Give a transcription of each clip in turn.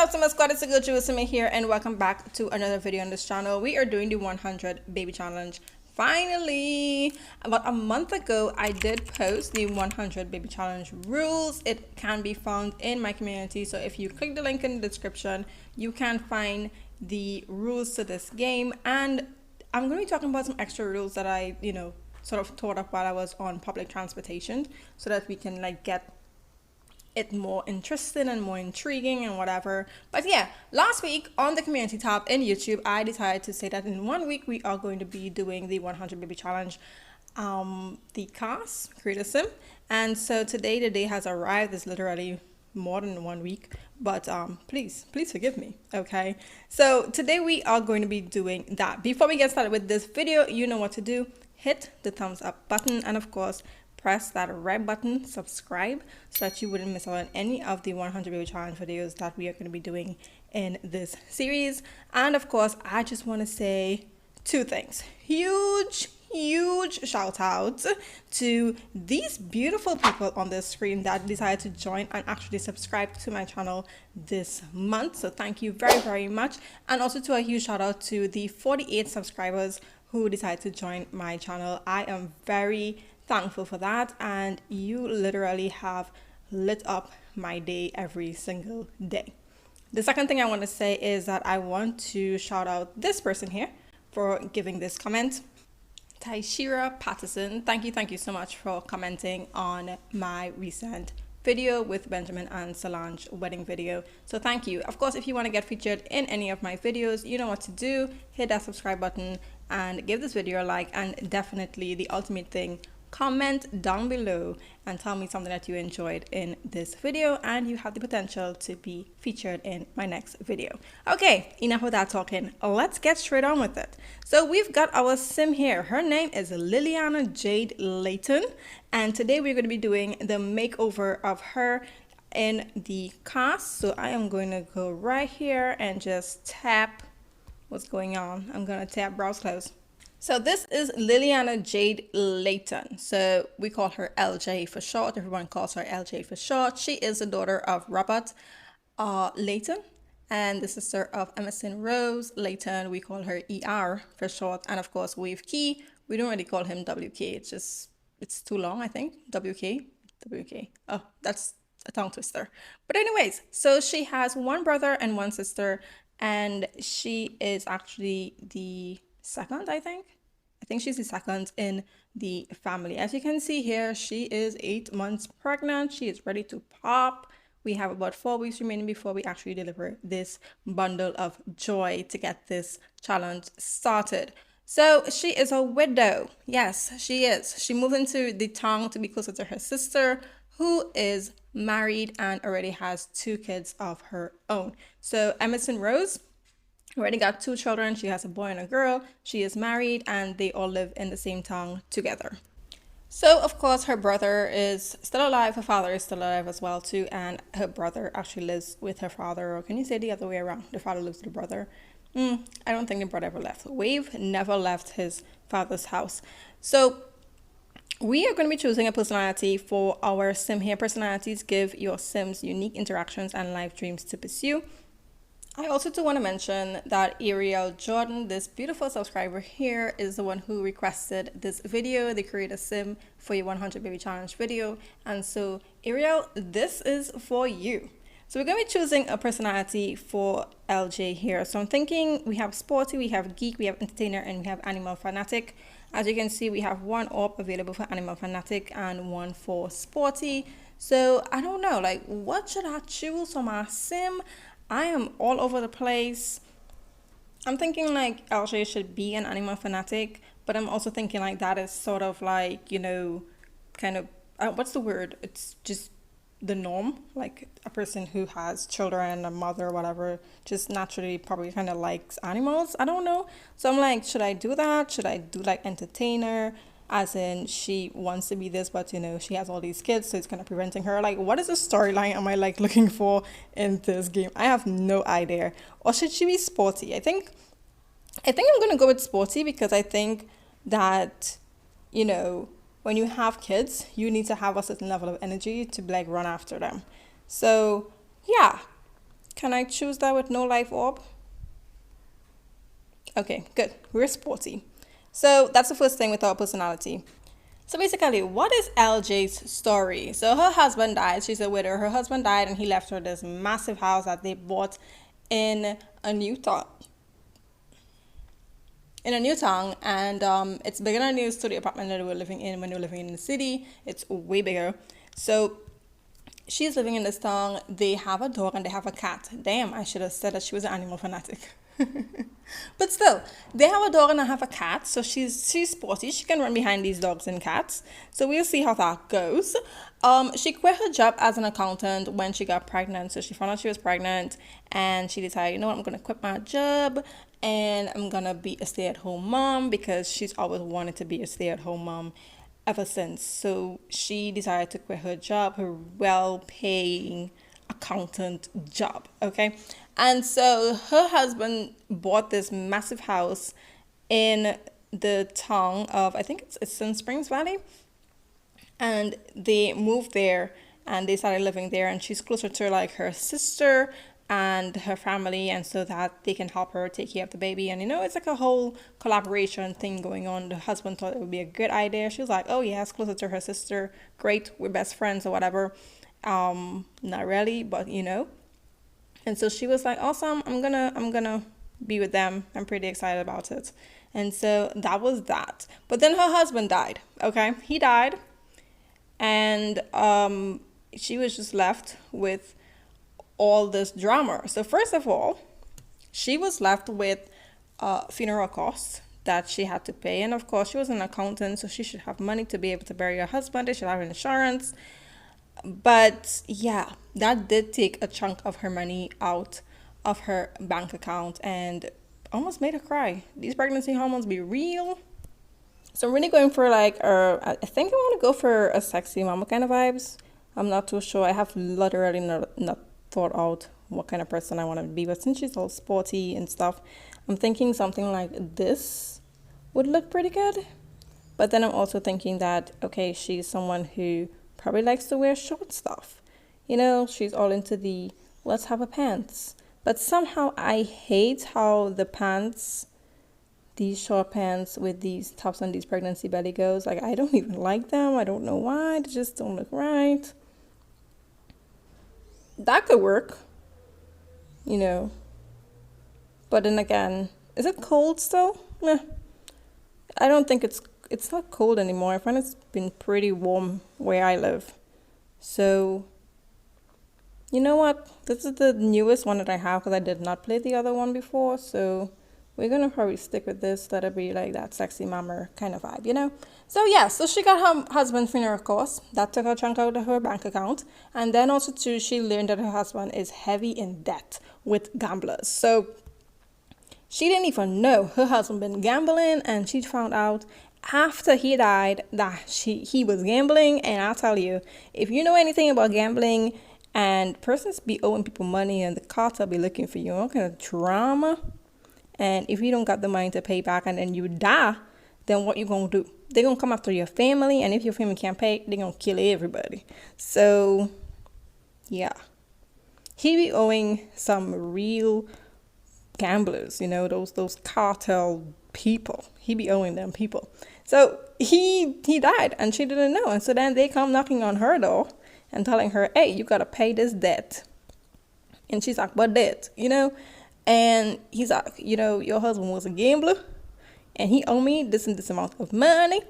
up, Simmer Squad? It's a good Jewell Simmer here, and welcome back to another video on this channel. We are doing the 100 baby challenge. Finally, about a month ago, I did post the 100 baby challenge rules. It can be found in my community, so if you click the link in the description, you can find the rules to this game. And I'm going to be talking about some extra rules that I, sort of thought up while I was on public transportation, so that we can get it more interesting and more intriguing and whatever. But yeah, last week on the community tab in YouTube, I decided to say that in 1 week we are going to be doing the 100 baby challenge, the CAS creator sim. And so today the day has arrived. It's literally more than 1 week, but please forgive me. Okay, so today we are going to be doing that. Before we get started with this video, you know what to do. Hit the thumbs up button, and of course press that red button, subscribe, so that you wouldn't miss out on any of the 100 baby challenge videos that we are going to be doing in this series. And of course, I just want to say two things. Huge shout out to these beautiful people on the screen that decided to join and actually subscribe to my channel this month. So thank you very much. And also to a huge shout out to the 48 subscribers who decided to join my channel. I am very thankful for that, and you literally have lit up my day every single day. The second thing I want to say is that I want to shout out this person here for giving this comment. Taishira Patterson, thank you so much for commenting on my recent video with Benjamin and Solange wedding video. So thank you. Of course, if you want to get featured in any of my videos, you know what to do. Hit that subscribe button and give this video a like, and definitely the ultimate thing, comment down below and tell me something that you enjoyed in this video, and you have the potential to be featured in my next video. Okay, enough of that talking. Let's get straight on with it. So we've got our sim here. Her name is Lilliana Jade Leighton, and today we're going to be doing the makeover of her in the CAS. So I am going to go right here and just tap what's going on. I'm going to tap browse close. So this is Lilliana Jade Leighton. So we call her LJ for short. Everyone calls her LJ for short. She is the daughter of Robert Leighton and the sister of Emerson Rose Leighton. We call her ER for short. And of course, Wave Key, we don't really call him WK. It's too long, I think. WK. Oh, that's a tongue twister. But anyways, so she has one brother and one sister, and she is actually the second, I think she's the second in the family. As you can see here, she is 8 months pregnant. She is ready to pop. We have about 4 weeks remaining before we actually deliver this bundle of joy to get this challenge started. So she is a widow. Yes, she is. She moved into the town to be closer to her sister, who is married and already has 2 kids of her own. So Emerson Rose already got 2 children. She has a boy and a girl. She is married, and they all live in the same town together. So of course her brother is still alive. Her father is still alive as well too, and her brother actually lives with her father. Or can you say the other way around? The father lives with the brother. I don't think the brother ever left. Wave never left his father's house. So we are going to be choosing a personality for our sim here. Personalities give your sims unique interactions and life dreams to pursue. I also do want to mention that Ariel Jordan, this beautiful subscriber here, is the one who requested this video, the creator sim for your 100 baby challenge video. And so Ariel, this is for you. So we're going to be choosing a personality for LJ here. So I'm thinking we have sporty, we have geek, we have entertainer, and we have animal fanatic. As you can see, we have 1 orb available for animal fanatic and 1 for sporty. So I don't know, what should I choose for my sim? I am all over the place. I'm thinking LJ should be an animal fanatic, but I'm also thinking that is sort of kind of, what's the word? It's just the norm. A person who has children, a mother, whatever, just naturally probably kind of likes animals. I don't know. So I'm should I do that? Should I do entertainer? As in, she wants to be this, but she has all these kids, so it's kind of preventing her. What is the storyline am I looking for in this game? I have no idea. Or should she be sporty? I think I'm gonna go with sporty, because I think that when you have kids, you need to have a certain level of energy to run after them. So yeah, Can I choose that with no life orb? Okay, good. We're sporty. So that's the first thing with our personality. So basically, what is LJ's story? So her husband died. She's a widow. Her husband died and he left her this massive house that they bought in a new town. And it's bigger than the studio apartment that we were living in when we were living in the city. It's way bigger. So she's living in this town. They have a dog and they have a cat. Damn, I should have said that she was an animal fanatic. But still, they have a dog and I have a cat, so she's sporty. She can run behind these dogs and cats. So we'll see how that goes. She quit her job as an accountant when she got pregnant. So she found out she was pregnant and she decided, you know what, I'm gonna quit my job and I'm gonna be a stay-at-home mom, because she's always wanted to be a stay-at-home mom ever since. So she decided to quit her job, her well-paying accountant job. Okay. And so her husband bought this massive house in the town of, I think it's in Springs Valley. And they moved there and they started living there, and she's closer to like her sister and her family, and so that they can help her take care of the baby. And it's like a whole collaboration thing going on. The husband thought it would be a good idea. She was like, oh yeah, it's closer to her sister. Great, we're best friends or whatever. Not really, but And so she was like, awesome, I'm gonna be with them. I'm pretty excited about it. And so that was that. But then her husband died. Okay, he died, and she was just left with all this drama. So first of all, she was left with funeral costs that she had to pay, and of course she was an accountant, so she should have money to be able to bury her husband. They should have insurance. But yeah, that did take a chunk of her money out of her bank account and almost made her cry. These pregnancy hormones be real. So I'm really going for like, I think I want to go for a sexy mama kind of vibes. I'm not too sure. I have literally not thought out what kind of person I want to be. But since she's all sporty and stuff, I'm thinking something like this would look pretty good. But then I'm also thinking that, okay, she's someone who probably likes to wear short stuff. She's all into the let's have a pants. But somehow I hate how the pants, these short pants with these tops on these pregnancy belly goes. Like, I don't even like them. I don't know why. They just don't look right. That could work, But then again, is it cold still? I don't think it's not cold anymore. I find it's been pretty warm where I live. So, you know what? This is the newest one that I have because I did not play the other one before. So we're going to probably stick with this. That'll be like that sexy mama kind of vibe, So yeah, so she got her husband funeral costs. That took a chunk out of her bank account. And then also too, she learned that her husband is heavy in debt with gamblers. So she didn't even know her husband been gambling, and she found out after he died that he was gambling. And I'll tell you, if you know anything about gambling and persons be owing people money and the cartel be looking for you, all kind of drama. And if you don't got the money to pay back and then you die, then what you gonna do? They're gonna come after your family, and if your family can't pay, they're gonna kill everybody. So yeah, he be owing some real gamblers, those cartel people. He be owing them people. So he died and she didn't know. And so then they come knocking on her door and telling her, hey, you gotta pay this debt. And she's like, what debt? And he's like, your husband was a gambler and he owed me this and this amount of money.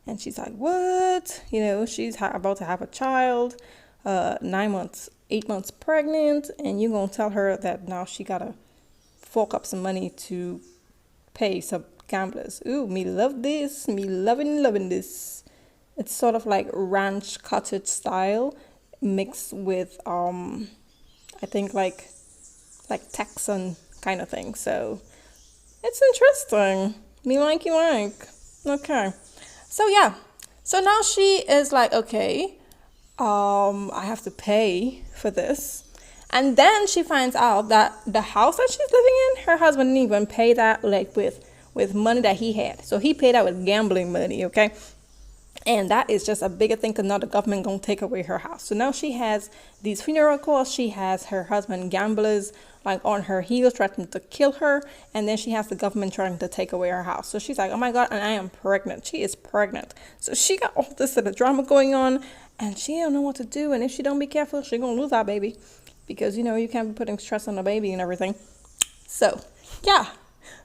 And she's like, what? She's about to have a child, 8 months pregnant, and you're gonna tell her that now she gotta fork up some money to pay some gamblers. Ooh, me love this. Me loving this. It's sort of like ranch cottage style mixed with I think like Texan kind of thing. So it's interesting. Me like you like. Okay. So yeah. So now she is like, okay, I have to pay for this. And then she finds out that the house that she's living in, her husband didn't even pay that like with money that he had. So he paid that with gambling money, okay? And that is just a bigger thing because now the government gonna take away her house. So now she has these funeral costs. She has her husband gamblers like on her heels threatening to kill her. And then she has the government trying to take away her house. So she's like, oh my God, and I am pregnant. She is pregnant. So she got all this sort of drama going on and she don't know what to do. And if she don't be careful, she gonna lose our baby. Because, you know, you can't be putting stress on the baby and everything. So, yeah.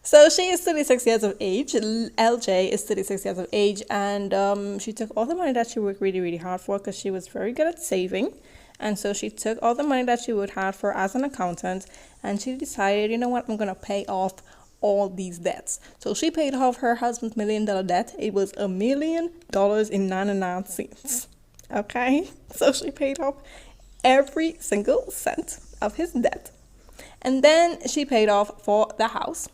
So she is 36 years of age. LJ is 36 years of age, and she took all the money that she worked really, really hard for because she was very good at saving. And so she took all the money that she worked hard for as an accountant, and she decided, you know what, I'm going to pay off all these debts. So she paid off her husband's $1 million debt. It was $1 million and 99 cents. Okay? So she paid off every single cent of his debt. And then she paid off for the house.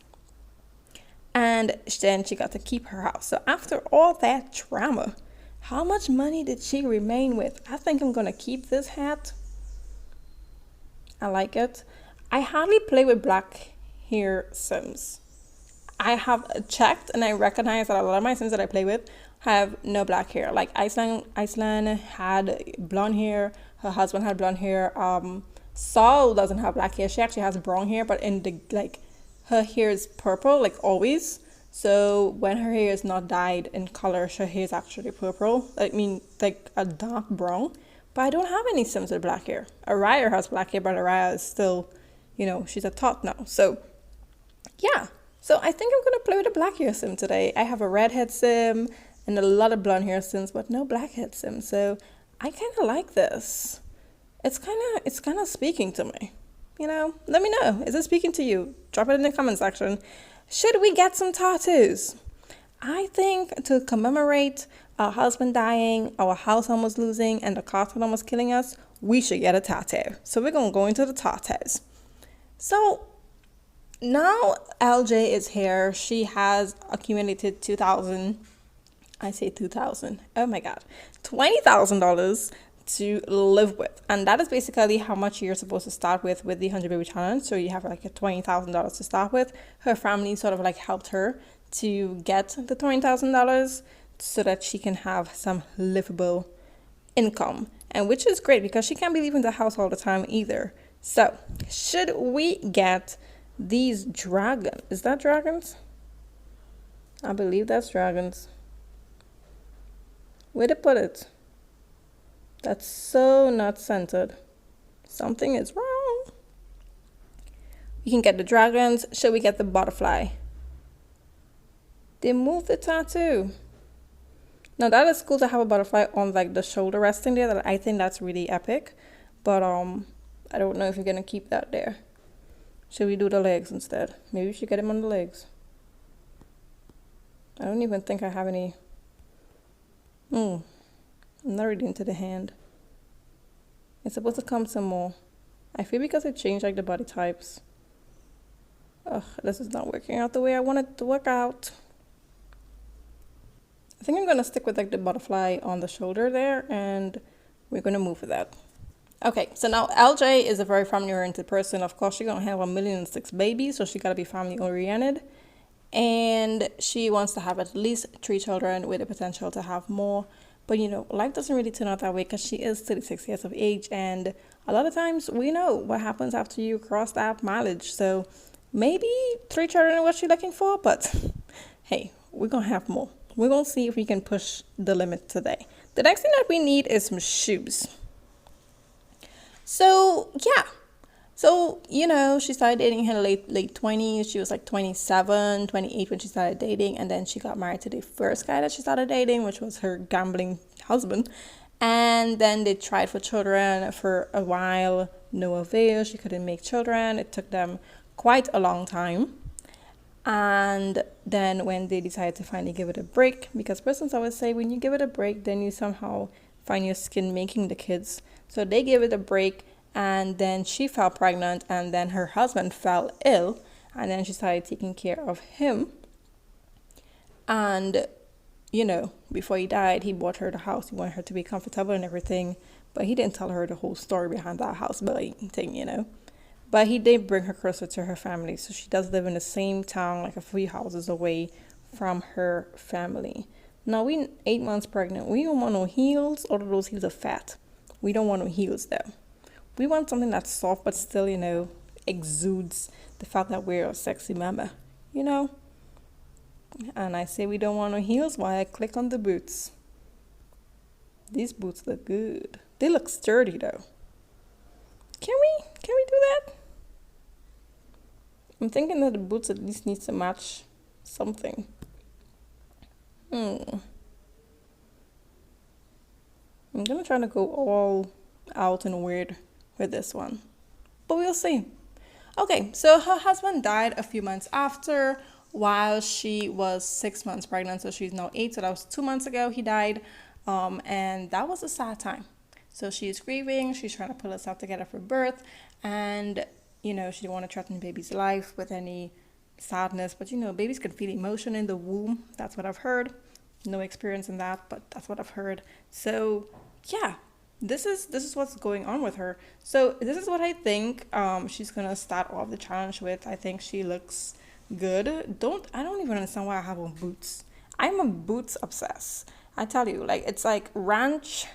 And then she got to keep her house. So after all that drama, how much money did she remain with? I think I'm going to keep this hat. I like it. I hardly play with black hair Sims. I have checked and I recognize that a lot of my Sims that I play with have no black hair. Like Iceland had blonde hair. Her husband had blonde hair. Saul doesn't have black hair. She actually has brown hair, but in the her hair is purple, like always. So when her hair is not dyed in color, her hair is actually purple. I mean, like a dark brown. But I don't have any Sims with black hair. Araya has black hair, but Araya is still, you know, she's a tot now. So, yeah. So I think I'm going to play with a black hair Sim today. I have a redhead Sim and a lot of blonde hair Sims, but no blackhead Sim. So I kind of like this. It's kind of speaking to me. You know, let me know. Is it speaking to you? Drop it in the comment section. Should we get some tattoos? I think to commemorate our husband dying, our house almost losing, and the cartel almost killing us, we should get a tattoo. So we're going to go into the tattoos. So now LJ is here. She has accumulated $2,000. I say 2,000. Oh my God. $20,000 to live with, and that is basically how much you're supposed to start with the 100 baby challenge. So you have like a $20,000 to start with. Her family sort of like helped her to get the $20,000 so that she can have some livable income, and which is great because she can't be leaving the house all the time either. So should we get these dragons? Is that dragons? I believe that's dragons. Where to put it? That's so not centered. Something is wrong. We can get the dragons. Should we get the butterfly? They moved the tattoo. Now that is cool to have a butterfly on like the shoulder resting there. That I think that's really epic. But I don't know if you're gonna keep that there. Should we do the legs instead? Maybe we should get him on the legs. I don't even think I have any. I'm not really into the hand. It's supposed to come some more. I feel because it changed like the body types. Ugh, this is not working out the way I want it to work out. I think I'm going to stick with like the butterfly on the shoulder there, and we're going to move with that. Okay, so now LJ is a very family-oriented person. Of course, she's going to have 1,006,000 babies, so she got to be family-oriented. And she wants to have at least 3 children with the potential to have more. But, you know, life doesn't really turn out that way because she is 36 years of age. And a lot of times we know what happens after you cross that mileage. So maybe 3 children is what she's looking for. But, hey, we're going to have more. We're going to see if we can push the limit today. The next thing that we need is some shoes. So, yeah. So, you know, she started dating in her late 20s. She was like 27, 28 when she started dating. And then she got married to the first guy that she started dating, which was her gambling husband. And then they tried for children for a while. No avail. She couldn't make children. It took them quite a long time. And then when they decided to finally give it a break, because persons always say when you give it a break, then you somehow find your skin making the kids. So they gave it a break. And then she fell pregnant, and then her husband fell ill, and then she started taking care of him. And, you know, before he died, he bought her the house. He wanted her to be comfortable and everything, but he didn't tell her the whole story behind that house building thing, you know. But he did bring her closer to her family, so she does live in the same town, like a few houses away from her family. Now we 8 months pregnant. We don't want no heels. All of those heels are fat. We don't want no heels though. We want something that's soft but still, you know, exudes the fact that we're a sexy mama, you know? And I say we don't want no heels while I click on the boots. These boots look good. They look sturdy though. Can we do that? I'm thinking that the boots at least needs to match something. I'm gonna try to go all out and weird with this one, but we'll see. Okay, so her husband died a few months after while she was 6 months pregnant, so she's now 8, so that was 2 months ago he died, and that was a sad time. So she's grieving, she's trying to pull herself together for birth, and you know, she didn't want to threaten baby's life with any sadness, but you know, babies can feel emotion in the womb. That's what I've heard. No experience in that, but that's what I've heard. So yeah, this is what's going on with her. So this is what I think she's gonna start off the challenge with. I think she looks good. I don't even understand why I have on boots. I'm a boots obsessed. I tell you, like, it's like ranch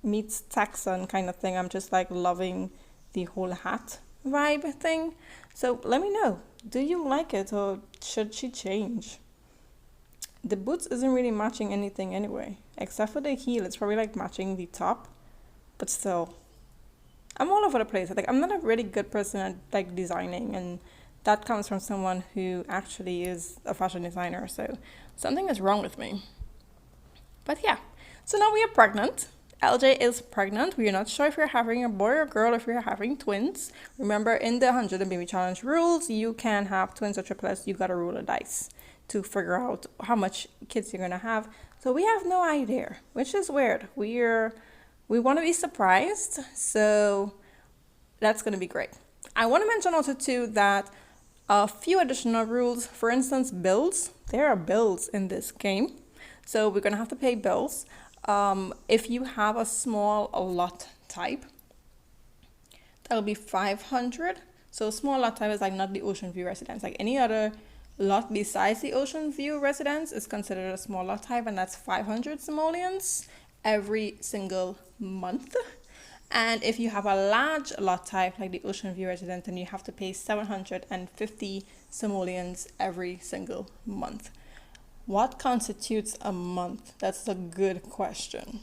meets Texan kind of thing. I'm just like loving the whole hat vibe thing. So let me know, do you like it or should she change? The boots isn't really matching anything anyway, except for the heel. It's probably like matching the top, but still, I'm all over the place. Like, I'm not a really good person at like designing, and that comes from someone who actually is a fashion designer, so something is wrong with me. But yeah, so now we are pregnant. LJ is pregnant. We are not sure if we're having a boy or girl, if we're having twins. Remember, in the 100 Baby Challenge rules, you can have twins or triplets. You gotta roll a dice to figure out how much kids you're gonna have. So we have no idea, which is weird. We want to be surprised, so that's gonna be great. I want to mention also too that a few additional rules. For instance, bills. There are bills in this game, so we're gonna have to pay bills. If you have a small lot type, that'll be 500. So small lot type is like not the Ocean View residence. Like any other lot besides the Ocean View residence is considered a small lot type, and that's 500 simoleons every single month. And if you have a large lot type like the Ocean View residence, then you have to pay 750 simoleons every single month. What constitutes a month? That's a good question.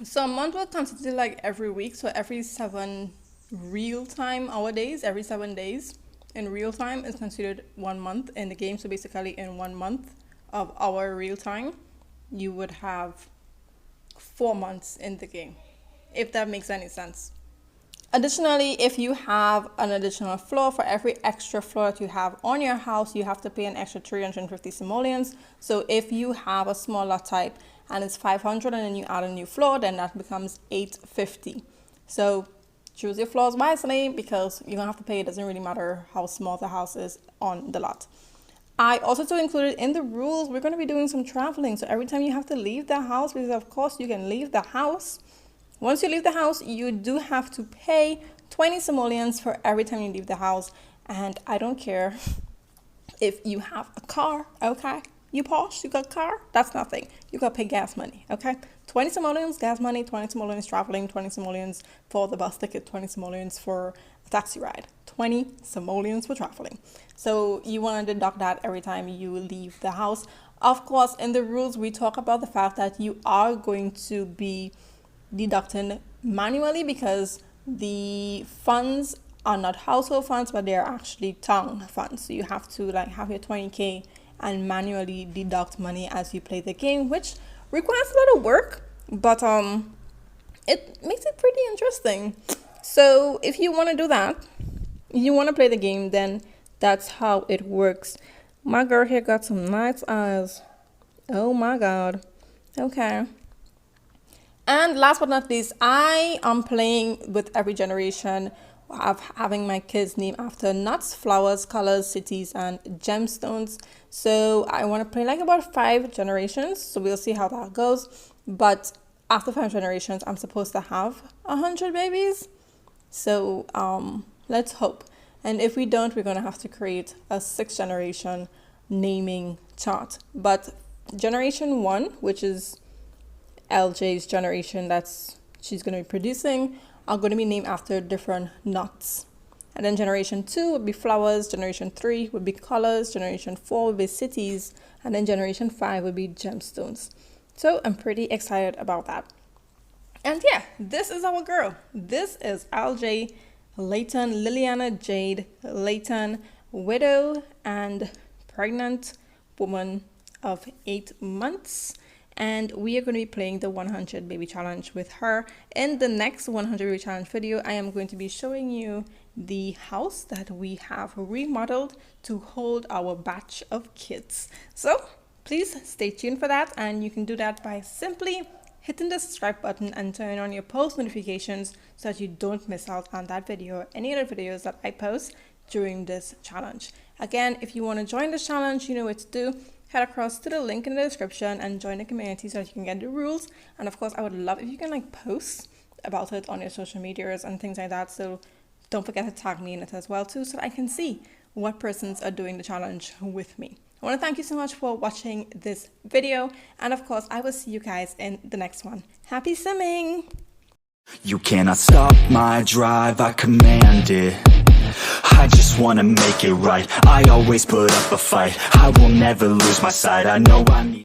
So a month will constitute like every week, so every 7 real-time hour days, every 7 days in real time is considered 1 month in the game. So basically in 1 month of our real time, you would have 4 months in the game, if that makes any sense. Additionally, if you have an additional floor, for every extra floor that you have on your house, you have to pay an extra 350 simoleons. So if you have a small lot type and it's 500 and then you add a new floor, then that becomes 850. So choose your floors wisely, because you're gonna have to pay. It doesn't really matter how small the house is on the lot. I also to included in the rules, we're going to be doing some traveling. So every time you have to leave the house, because of course you can leave the house. Once you leave the house, you do have to pay 20 simoleons for every time you leave the house. And I don't care if you have a car, okay? You posh, you got a car, that's nothing. You got to pay gas money, okay? 20 simoleons, gas money, 20 simoleons traveling, 20 simoleons for the bus ticket, 20 simoleons for a taxi ride, 20 simoleons for traveling. So you want to deduct that every time you leave the house. Of course, in the rules, we talk about the fact that you are going to be deducting manually, because the funds are not household funds, but they're actually town funds. So you have to like have your 20K and manually deduct money as you play the game, which requires a lot of work, but it makes it pretty interesting. So if you want to do that, you want to play the game, then that's how it works. My girl here got some nice eyes. Oh my god. Okay. And last but not least, I am playing with every generation of having my kids named after nuts, flowers, colors, cities, and gemstones. So I want to play like about 5 generations. So we'll see how that goes. But after 5 generations, I'm supposed to have 100 babies. So let's hope. And if we don't, we're going to have to create a 6th generation naming chart. But Generation 1, which is LJ's generation that's she's going to be producing, are going to be named after different nuts. And then generation 2 would be flowers, generation 3 would be colors, generation 4 would be cities, and then generation 5 would be gemstones. So I'm pretty excited about that. And yeah, this is our girl. This is LJ Leighton, Lilliana Jade Leighton, widow and pregnant woman of 8 months. And we are going to be playing the 100 baby challenge with her. In the next 100 baby challenge video, I am going to be showing you the house that we have remodeled to hold our batch of kids. So please stay tuned for that, and you can do that by simply hitting the subscribe button and turn on your post notifications so that you don't miss out on that video or any other videos that I post during this challenge. Again, if you want to join this challenge, you know what to do. Head across to the link in the description and join the community so that you can get the rules. And of course, I would love if you can like post about it on your social medias and things like that. So don't forget to tag me in it as well too, so that I can see what persons are doing the challenge with me. I want to thank you so much for watching this video, and of course I will see you guys in the next one. Happy simming! You cannot stop my drive, I command it. I just wanna make it right, I always put up a fight. I will never lose my sight, I know I need